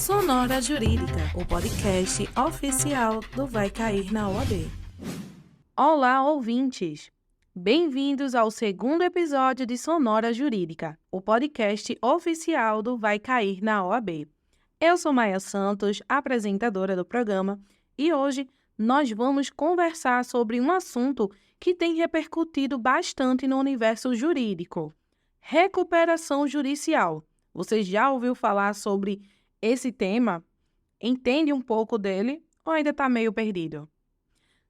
Sonora Jurídica, o podcast oficial do Vai Cair na OAB. Olá, ouvintes! Bem-vindos ao segundo episódio de Sonora Jurídica, o podcast oficial do Vai Cair na OAB. Eu sou Maia Santos, apresentadora do programa, e hoje nós vamos conversar sobre um assunto que tem repercutido bastante no universo jurídico: recuperação judicial. Você já ouviu falar sobre esse tema? Entende um pouco dele ou ainda está meio perdido?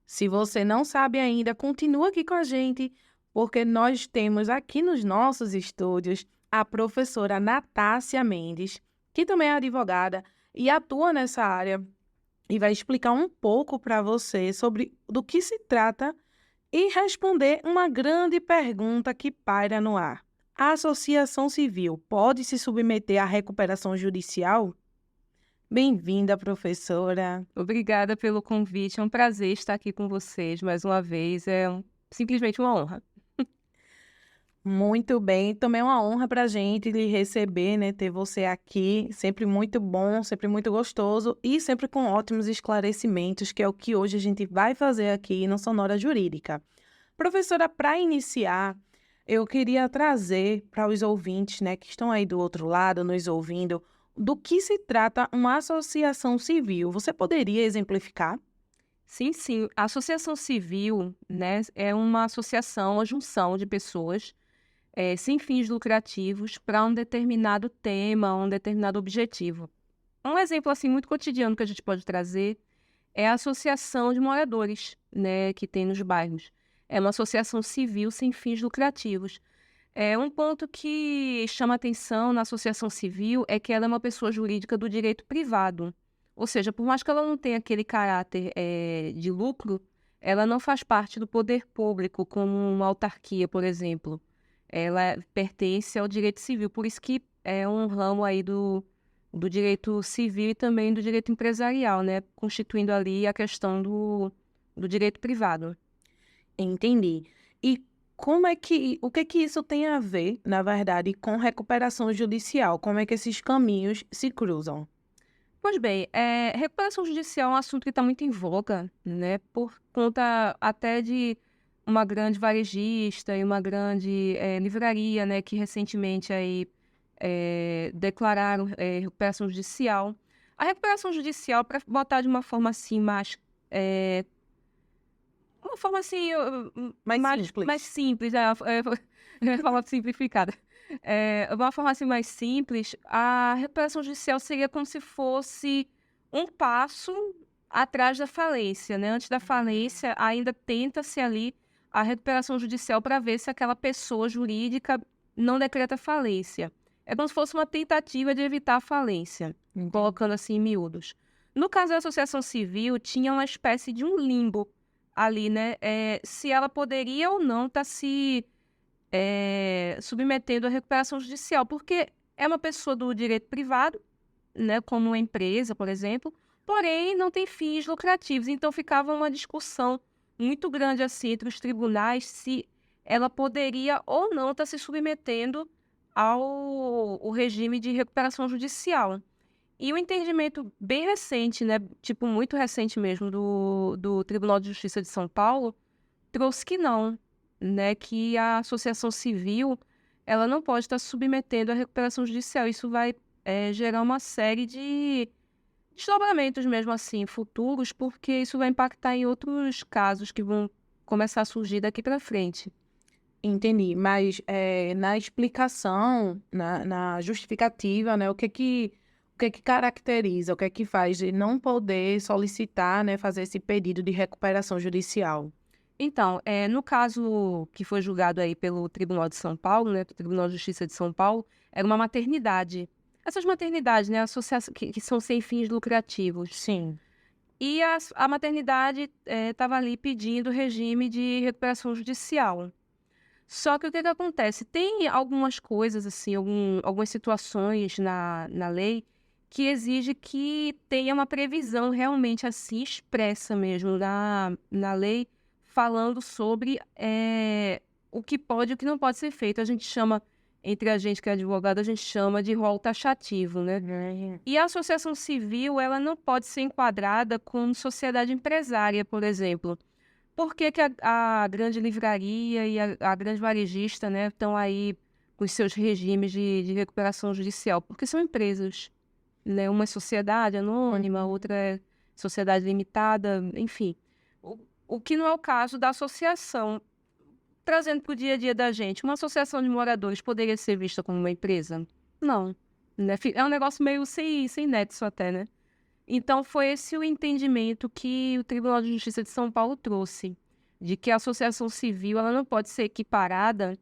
Se você não sabe ainda, continua aqui com a gente, porque nós temos aqui nos nossos estúdios a professora Natácia Mendes, que também é advogada e atua nessa área, e vai explicar um pouco para você sobre do que se trata e responder uma grande pergunta que paira no ar. A associação civil pode se submeter à recuperação judicial? Bem-vinda, professora. Obrigada pelo convite, é um prazer estar aqui com vocês mais uma vez, simplesmente uma honra. Muito bem, também é uma honra para a gente lhe receber, né, ter você aqui, sempre muito bom, sempre muito gostoso e sempre com ótimos esclarecimentos, que é o que hoje a gente vai fazer aqui no Sonora Jurídica. Professora, para iniciar, eu queria trazer para os ouvintes, né, que estão aí do outro lado, nos ouvindo, do que se trata uma associação civil. Você poderia exemplificar? Sim, a associação civil, né, é uma associação, uma junção de pessoas sem fins lucrativos para um determinado tema, um determinado objetivo. Um exemplo assim muito cotidiano que a gente pode trazer é a associação de moradores, né, que tem nos bairros. É uma associação civil sem fins lucrativos. Um ponto que chama atenção na associação civil é que ela é uma pessoa jurídica do direito privado. Ou seja, por mais que ela não tenha aquele caráter de lucro, ela não faz parte do poder público, como uma autarquia, por exemplo. Ela pertence ao direito civil, por isso que é um ramo aí do direito civil e também do direito empresarial, né? Constituindo ali a questão do direito privado. Entendi. E o que que isso tem a ver, na verdade, com recuperação judicial? Como é que esses caminhos se cruzam? Pois bem, recuperação judicial é um assunto que está muito em voga, né? Por conta até de uma grande varejista e uma grande livraria, né? Que recentemente aí declararam recuperação judicial. A recuperação judicial, para botar de uma forma assim mais uma forma assim, mais simples, de forma simplificada. Uma forma assim mais simples, a recuperação judicial seria como se fosse um passo atrás da falência, né? Antes da falência, ainda tenta-se ali a recuperação judicial para ver se aquela pessoa jurídica não decreta falência. É como se fosse uma tentativa de evitar a falência, colocando assim em miúdos. No caso da associação civil, tinha uma espécie de um limbo ali, né? Se ela poderia ou não estar se submetendo à recuperação judicial, porque é uma pessoa do direito privado, né? Como uma empresa, por exemplo, porém não tem fins lucrativos. Então ficava uma discussão muito grande assim entre os tribunais se ela poderia ou não estar se submetendo ao regime de recuperação judicial. E o entendimento bem recente, né, tipo muito recente mesmo, do Tribunal de Justiça de São Paulo, trouxe que não, né, que a associação civil ela não pode estar se submetendo à recuperação judicial. Isso vai gerar uma série de desdobramentos mesmo assim, futuros, porque isso vai impactar em outros casos que vão começar a surgir daqui para frente. Entendi, mas na explicação, na justificativa, né, o que que caracteriza, o que é que faz de não poder solicitar, né, fazer esse pedido de recuperação judicial? Então, no caso que foi julgado aí pelo Tribunal de São Paulo, né, do Tribunal de Justiça de São Paulo, era uma maternidade. Essas maternidades, né, associação, que são sem fins lucrativos. Sim. E a maternidade estava ali pedindo regime de recuperação judicial. Só que o que acontece? Tem algumas coisas, assim, algumas situações na lei que exige que tenha uma previsão realmente assim expressa mesmo na lei, falando sobre o que pode e o que não pode ser feito. A gente chama entre a gente que é advogado, a gente chama de rol taxativo, né? E a associação civil, ela não pode ser enquadrada como sociedade empresária, por exemplo. Por que que a grande livraria e a grande varejista, né, estão aí com os seus regimes de recuperação judicial? Porque são empresas, né? Uma é sociedade anônima, outra é sociedade limitada, enfim. O que não é o caso da associação. Trazendo para o dia a dia da gente, uma associação de moradores poderia ser vista como uma empresa? Não. Né? É um negócio meio sem nexo até, né? Então, foi esse o entendimento que o Tribunal de Justiça de São Paulo trouxe, de que a associação civil ela não pode ser equiparada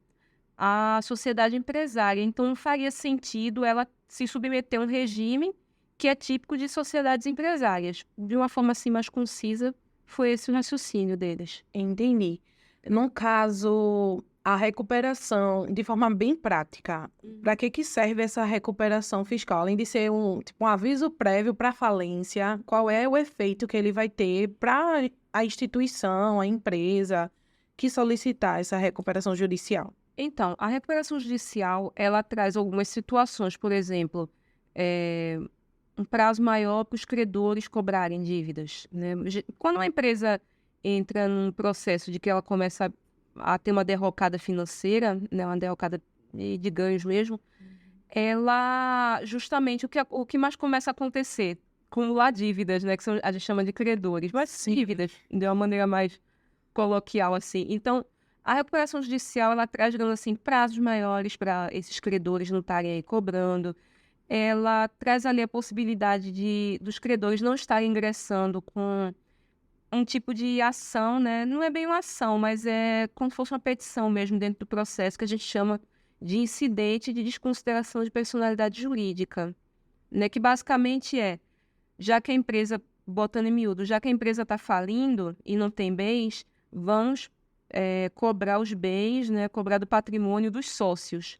à sociedade empresária. Então, não faria sentido ela se submeter a um regime que é típico de sociedades empresárias. De uma forma assim mais concisa, foi esse o raciocínio deles. Entendi. No caso, a recuperação, de forma bem prática, para que serve essa recuperação fiscal? Além de ser um aviso prévio para falência, qual é o efeito que ele vai ter para a instituição, a empresa que solicitar essa recuperação judicial? Então, a recuperação judicial, ela traz algumas situações, por exemplo, um prazo maior para os credores cobrarem dívidas, né? Quando uma empresa entra num processo de que ela começa a ter uma derrocada financeira, né, uma derrocada de ganhos mesmo, ela, justamente, o que mais começa a acontecer? Acumular dívidas, né, que a gente chama de credores, mas dívidas, de uma maneira mais coloquial, assim. Então, a recuperação judicial, ela traz, digamos assim, prazos maiores para esses credores não estarem aí cobrando. Ela traz ali a possibilidade dos credores não estarem ingressando com um tipo de ação, né? Não é bem uma ação, mas é como se fosse uma petição mesmo dentro do processo, que a gente chama de incidente de desconsideração de personalidade jurídica, né? Que basicamente já que a empresa, botando em miúdo, já que a empresa está falindo e não tem bens, vamos cobrar os bens, né? Cobrar do patrimônio dos sócios.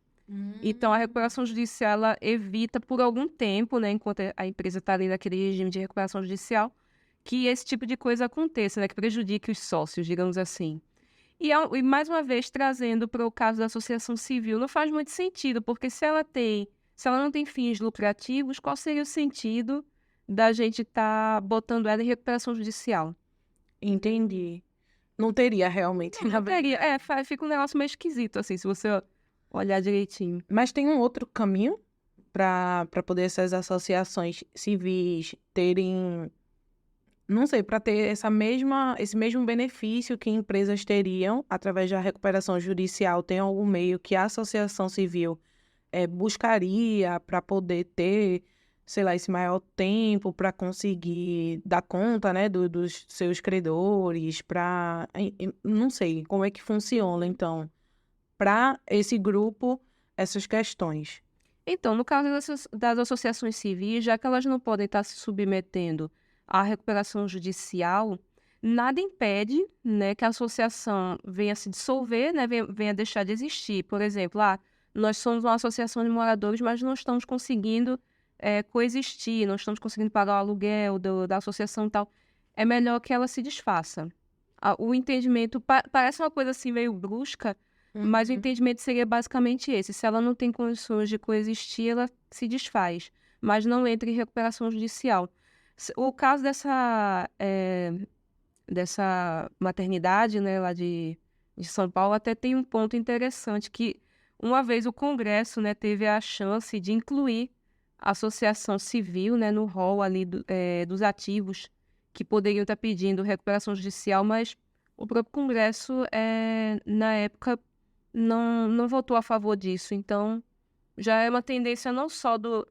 Então, a recuperação judicial, ela evita por algum tempo, né? Enquanto a empresa está ali naquele regime de recuperação judicial, que esse tipo de coisa aconteça, né? Que prejudique os sócios, digamos assim. E mais uma vez, trazendo para o caso da associação civil, não faz muito sentido, porque se ela não tem fins lucrativos, qual seria o sentido da gente estar botando ela em recuperação judicial? Entendi. Não teria realmente, na Não verdade. teria, fica um negócio meio esquisito, assim, se você olhar direitinho. Mas tem um outro caminho para poder essas associações civis terem, não sei, para ter esse mesmo benefício que empresas teriam através da recuperação judicial. Tem algum meio que a associação civil buscaria para poder ter, sei lá, esse maior tempo para conseguir dar conta, né, dos seus credores, não sei como é que funciona, então, para esse grupo, essas questões. Então, no caso das associações civis, já que elas não podem estar se submetendo à recuperação judicial, nada impede, né, que a associação venha se dissolver, né, venha deixar de existir. Por exemplo, nós somos uma associação de moradores, mas não estamos conseguindo coexistir, não estamos conseguindo pagar o aluguel da associação e tal. É melhor que ela se desfaça. O entendimento parece uma coisa assim meio brusca, mas o entendimento seria basicamente esse. Se ela não tem condições de coexistir, ela se desfaz, mas não entra em recuperação judicial. O caso dessa maternidade, né, lá de São Paulo, até tem um ponto interessante, que uma vez o Congresso, né, teve a chance de incluir a associação civil, né, no rol ali dos ativos que poderiam estar pedindo recuperação judicial, mas o próprio Congresso, na época, não votou a favor disso. Então, já é uma tendência não só do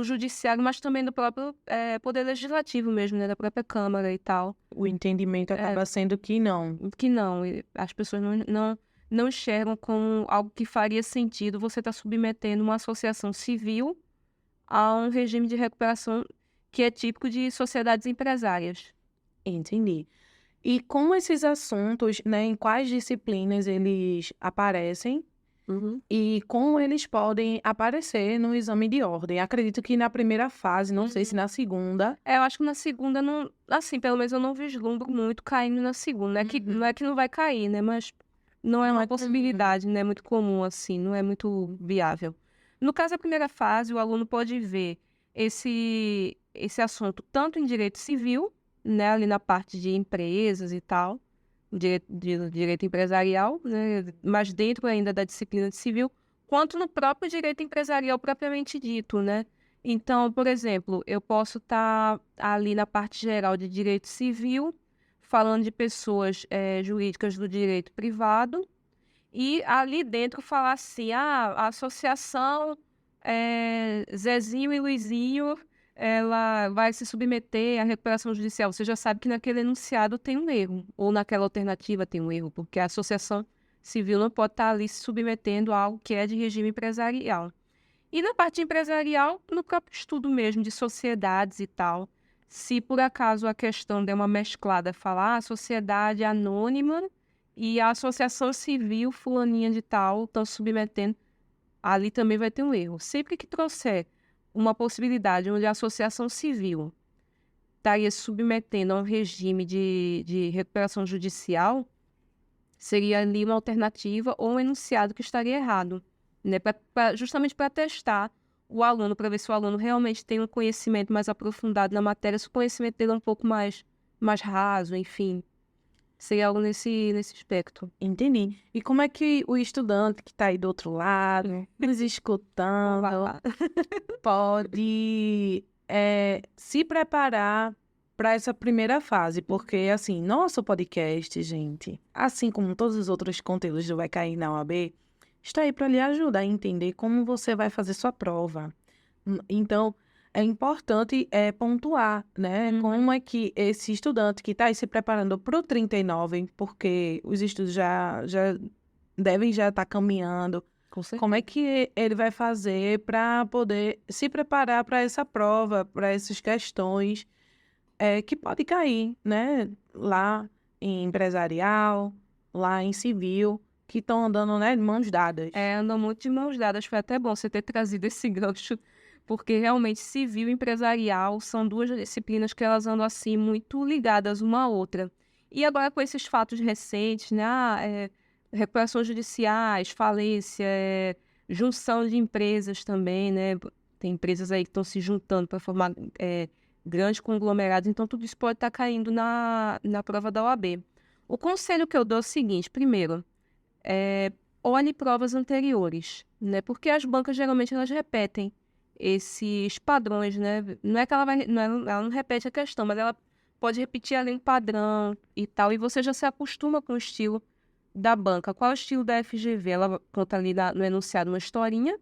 judiciário, mas também do próprio poder legislativo mesmo, né? Da própria Câmara e tal. O entendimento acaba sendo que não. Que não. As pessoas não enxergam como algo que faria sentido você estar submetendo uma associação civil a um regime de recuperação que é típico de sociedades empresárias. Entendi. E como esses assuntos, né, em quais disciplinas eles aparecem e como eles podem aparecer no exame de ordem? Acredito que na primeira fase, não sei se na segunda. Eu acho que na segunda, assim, pelo menos eu não vislumbro muito caindo na segunda. Não é que não vai cair, né? Mas não é Não uma é comum. possibilidade, não é muito comum assim, não é muito viável. No caso da primeira fase, o aluno pode ver esse assunto tanto em direito civil, né, ali na parte de empresas e tal, direito empresarial, né, mas dentro ainda da disciplina de civil, quanto no próprio direito empresarial propriamente dito, né? Então, por exemplo, eu posso estar ali na parte geral de direito civil, falando de pessoas jurídicas do direito privado, e ali dentro falar assim, a associação Zezinho e Luizinho, ela vai se submeter à recuperação judicial. Você já sabe que naquele enunciado tem um erro, ou naquela alternativa tem um erro, porque a associação civil não pode estar ali se submetendo a algo que é de regime empresarial. E na parte empresarial, no próprio estudo mesmo de sociedades e tal, se por acaso a questão der uma mesclada, falar a sociedade anônima e a associação civil fulaninha de tal estão submetendo, ali também vai ter um erro. Sempre que trouxer uma possibilidade onde a associação civil estaria se submetendo a um regime de recuperação judicial, seria ali uma alternativa ou um enunciado que estaria errado, né? Justamente para testar o aluno, para ver se o aluno realmente tem um conhecimento mais aprofundado na matéria, se o conhecimento dele é um pouco mais raso, enfim. Seria algo nesse aspecto. Entendi. E como é que o estudante que está aí do outro lado, nos escutando, pode se preparar para essa primeira fase? Porque, assim, nosso podcast, gente, assim como todos os outros conteúdos do Vai Cair na OAB, está aí para lhe ajudar a entender como você vai fazer sua prova. Então, é importante pontuar, né? Como é que esse estudante que está aí se preparando para o 39, porque os estudos já devem já estar caminhando, Com certeza. como é que ele vai fazer para poder se preparar para essa prova, para essas questões que pode cair, né? Lá em empresarial, lá em civil, que estão andando, né, de mãos dadas. Andam muito de mãos dadas. Foi até bom você ter trazido esse gancho, porque realmente civil e empresarial são duas disciplinas que elas andam assim muito ligadas uma à outra. E agora com esses fatos recentes, né, recuperações judiciais, falência, junção de empresas também, né, tem empresas aí que estão se juntando para formar grandes conglomerados, então tudo isso pode estar caindo na prova da OAB. O conselho que eu dou é o seguinte: primeiro, olhe provas anteriores, né? Porque as bancas geralmente elas repetem esses padrões, né? Não é que ela não repete a questão, mas ela pode repetir ali um padrão e tal, e você já se acostuma com o estilo da banca. Qual é o estilo da FGV? Ela conta ali no enunciado uma historinha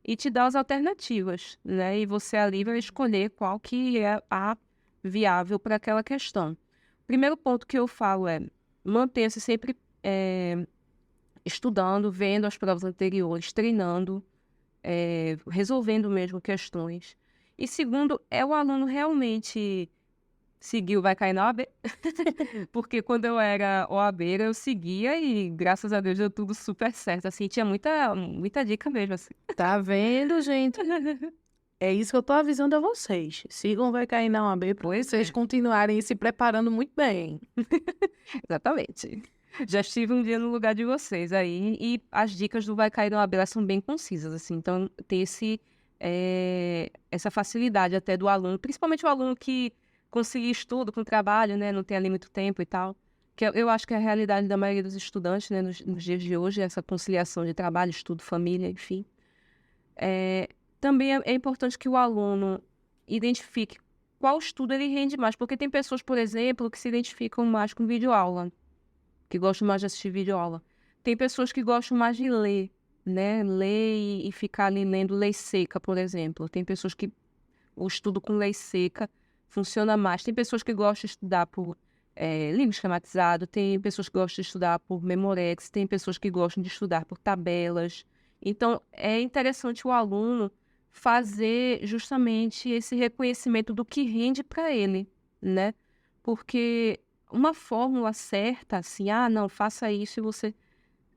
e te dá as alternativas, né? E você ali vai escolher qual que é a viável para aquela questão. Primeiro ponto que eu falo é: mantenha-se sempre estudando, vendo as provas anteriores, treinando, resolvendo mesmo questões. E segundo, é o aluno realmente seguir o Vai Cair na OAB, porque quando eu era OABeira, eu seguia e, graças a Deus, deu tudo super certo, assim, tinha muita dica mesmo, assim. Tá vendo, gente? É isso que eu tô avisando a vocês. Sigam Vai Cair na OAB para vocês continuarem se preparando muito bem. Exatamente. Já estive um dia no lugar de vocês aí, e as dicas do Vai Cair na OAB, elas são bem concisas, assim, então tem essa facilidade até do aluno, principalmente o aluno que concilia estudo com trabalho, né, não tem ali muito tempo e tal, que eu acho que é a realidade da maioria dos estudantes, né, nos dias de hoje, essa conciliação de trabalho, estudo, família, enfim. Também é importante que o aluno identifique qual estudo ele rende mais, porque tem pessoas, por exemplo, que se identificam mais com videoaula, que gostam mais de assistir videoaula. Tem pessoas que gostam mais de ler, né? Ler e ficar ali lendo lei seca, por exemplo. Tem pessoas que o estudo com lei seca funciona mais. Tem pessoas que gostam de estudar por livro esquematizado, tem pessoas que gostam de estudar por Memorex, tem pessoas que gostam de estudar por tabelas. Então, é interessante o aluno fazer justamente esse reconhecimento do que rende para ele, né? Porque uma fórmula certa, assim, não, faça isso e você...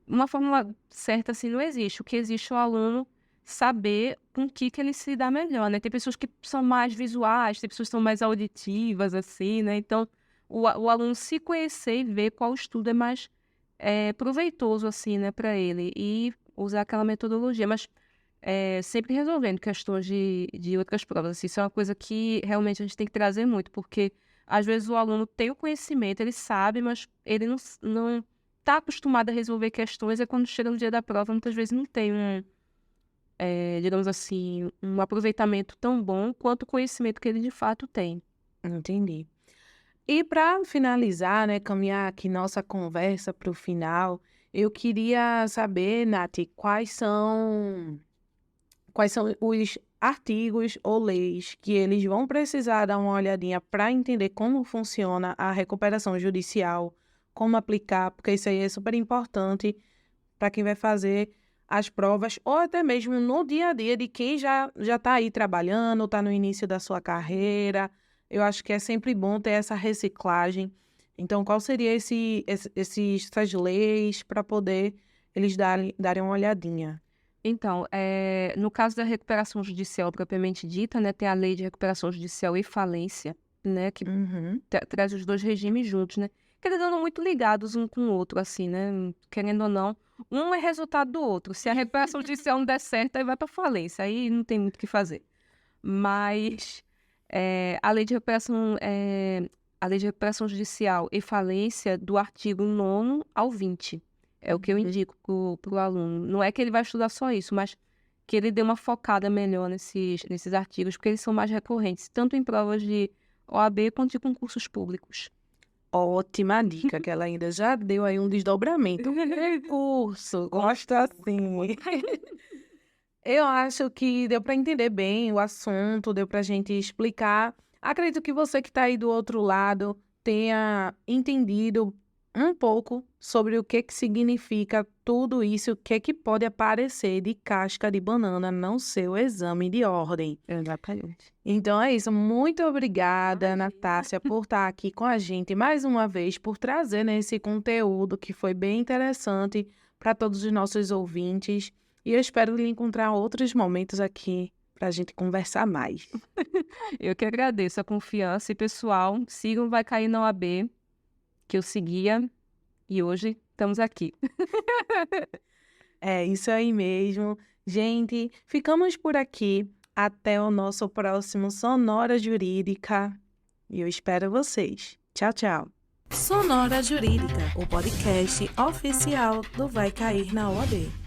Uma fórmula certa, assim, não existe. O que existe é o aluno saber com o que ele se dá melhor, né? Tem pessoas que são mais visuais, tem pessoas que são mais auditivas, assim, né? Então, o aluno se conhecer e ver qual estudo é mais proveitoso, assim, né, para ele, e usar aquela metodologia, mas sempre resolvendo questões de outras provas. Assim, isso é uma coisa que realmente a gente tem que trazer muito, porque às vezes o aluno tem o conhecimento, ele sabe, mas ele não está acostumado a resolver questões, e quando chega no dia da prova, muitas vezes não tem digamos assim, um aproveitamento tão bom quanto o conhecimento que ele de fato tem. Entendi. E para finalizar, né, caminhar aqui nossa conversa para o final, eu queria saber, Nath, quais são os artigos ou leis que eles vão precisar dar uma olhadinha para entender como funciona a recuperação judicial, como aplicar, porque isso aí é super importante para quem vai fazer as provas, ou até mesmo no dia a dia de quem já está aí trabalhando, está no início da sua carreira. Eu acho que é sempre bom ter essa reciclagem. Então, qual seria essas leis para poder eles darem uma olhadinha? Então, no caso da recuperação judicial propriamente dita, né, tem a Lei de Recuperação Judicial e Falência, né, que Uhum. traz os dois regimes juntos, né? Querendo ou não, muito ligados um com o outro, assim, né? Querendo ou não, um é resultado do outro. Se a recuperação judicial não der certo, aí vai para falência, aí não tem muito o que fazer. Mas a lei de recuperação, a lei de recuperação judicial e falência do artigo 9º ao 20. É o que eu indico pro aluno. Não é que ele vai estudar só isso, mas que ele dê uma focada melhor nesses artigos, porque eles são mais recorrentes, tanto em provas de OAB quanto de concursos públicos. Ótima dica, que ela ainda já deu aí um desdobramento. Recurso, gosto assim. Eu acho que deu para entender bem o assunto, deu para a gente explicar. Acredito que você que está aí do outro lado tenha entendido um pouco sobre o que significa tudo isso, o que pode aparecer de casca de banana no seu exame de ordem. Exatamente. Então é isso. Muito obrigada, Natácia, por estar aqui com a gente mais uma vez, por trazer, né, esse conteúdo que foi bem interessante para todos os nossos ouvintes. E eu espero lhe encontrar outros momentos aqui para a gente conversar mais. Eu que agradeço a confiança e, pessoal, sigam Vai Cair na OAB, que eu seguia e hoje estamos aqui. É isso aí mesmo. Gente, ficamos por aqui. Até o nosso próximo Sonora Jurídica. E eu espero vocês. Tchau, tchau. Sonora Jurídica, o podcast oficial do Vai Cair na OAB.